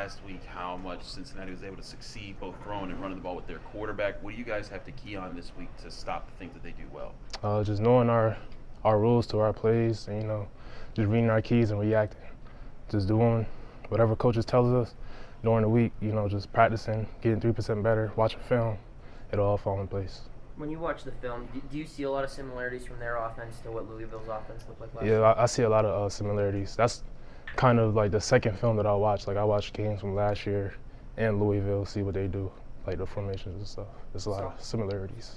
last week how much Cincinnati was able to succeed both throwing and running the ball with their quarterback. What do you guys have to key on this week to stop the things that they do well? Just knowing our rules to our plays and, just reading our keys and reacting. Just doing whatever coaches tells us during the week, just practicing, getting 3% better, watching film, it'll all fall in place. When you watch the film, do you see a lot of similarities from their offense to what Louisville's offense looked like last year? Yeah, I see a lot of similarities. That's kind of like the second film that I watch. Like I watch games from last year and Louisville, see what they do, like the formations and stuff. There's a lot of similarities.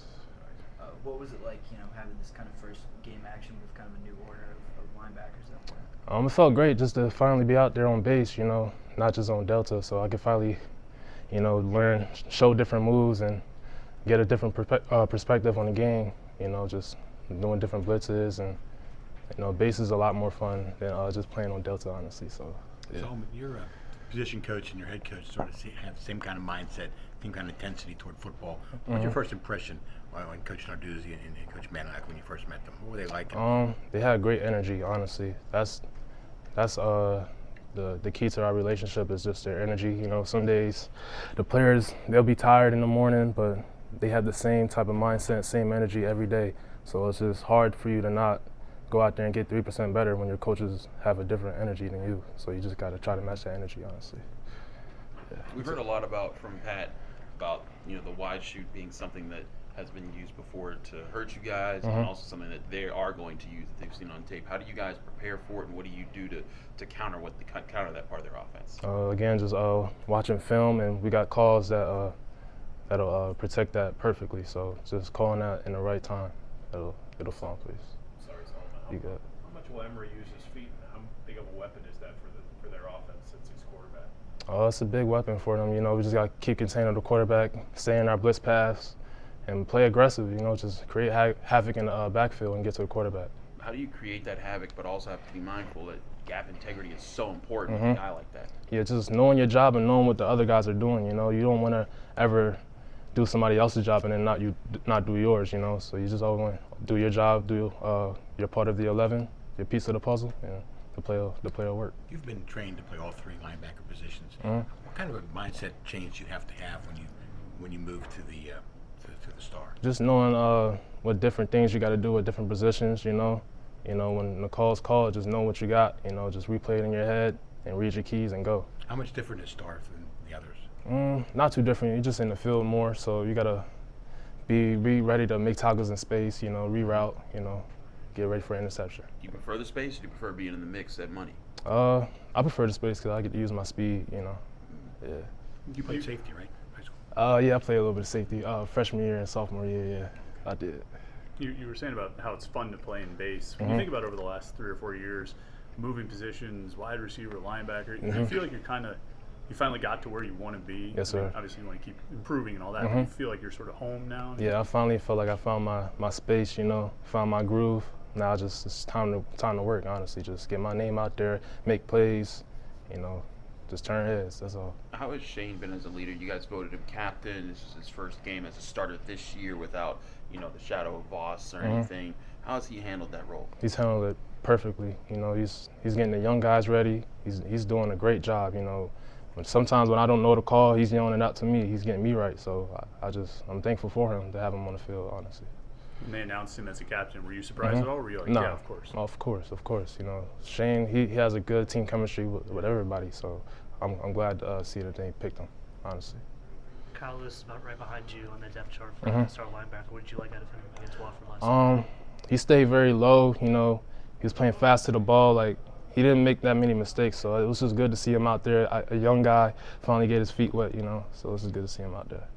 What was it like, having this kind of first game action with kind of a new order of linebackers up there? It felt great just to finally be out there on base, not just on Delta, so I could finally, learn, show different moves and get a different perspective on the game, just doing different blitzes and, base is a lot more fun than just playing on Delta, honestly. So, yeah. So your position coach and your head coach sort of have the same kind of mindset, same kind of intensity toward football. What's your first impression on Coach Narduzzi and Coach Manilac when you first met them? What were they like? They had great energy, honestly. That's the key to our relationship is just their energy. Some days the players, they'll be tired in the morning, but they have the same type of mindset, same energy every day. So it's just hard for you to not go out there and get 3% better when your coaches have a different energy than you. So you just got to try to match that energy, honestly. Yeah. We've heard a lot from Pat about the wide shoot being something that has been used before to hurt you guys, and also something that they are going to use that they've seen on tape. How do you guys prepare for it, and what do you do to counter that part of their offense? Again, just watching film, and we got calls that'll protect that perfectly. So just calling that in the right time, it'll fall in place. Sorry, Solomon. How much will Emory use his feet, and how big of a weapon is that for their offense since he's quarterback? It's a big weapon for them. We just got to keep containing the quarterback, stay in our blitz paths, and play aggressive. Just create havoc in the backfield and get to the quarterback. How do you create that havoc, but also have to be mindful that gap integrity is so important with a guy like that? Yeah, just knowing your job and knowing what the other guys are doing. You don't want to ever do somebody else's job and then not do yours. So you just always want to do your job, do your part of the 11, your piece of the puzzle, and the play will work. You've been trained to play all three linebacker positions. What kind of a mindset change do you have to have when you move to the star? Just knowing what different things you got to do with different positions. When the call's called, just know what you got. Just replay it in your head and read your keys and go. How much different is star than the others? Not too different. You're just in the field more, so you gotta be ready to make tackles in space. Reroute. Get ready for interception. Do you prefer the space, or do you prefer being in the mix at money? I prefer the space because I get to use my speed. Yeah. You played safety, right? High school. Yeah, I played a little bit of safety. Freshman year and sophomore year, yeah, I did. You were saying about how it's fun to play in base. When you think about over the last 3 or 4 years, moving positions, wide receiver, linebacker, you feel like you finally got to where you want to be. Yes, sir. Obviously, you want to keep improving and all that. But you feel like you're sort of home now. Yeah, I finally felt like I found my space. Found my groove. Now it's time to work. Honestly, just get my name out there, make plays. Just turn heads. That's all. How has Shane been as a leader? You guys voted him captain. This is his first game as a starter this year without the shadow of Voss or anything. How has he handled that role? He's handled it perfectly. He's getting the young guys ready. He's doing a great job. Sometimes when I don't know the call, he's yelling it out to me. He's getting me right. So I'm thankful for him to have him on the field, honestly. When they announced him as a captain, were you surprised at all? Or were you like, no. Yeah, of course? Of course. Shane, he has a good team chemistry with everybody. So I'm glad to see that they picked him, honestly. Kyle Lewis is about right behind you on the depth chart for the star linebacker. What did you like out of him against Wofford last night? He stayed very low. He was playing fast to the ball. Like, he didn't make that many mistakes. So it was just good to see him out there. A young guy finally get his feet wet. So it was just good to see him out there.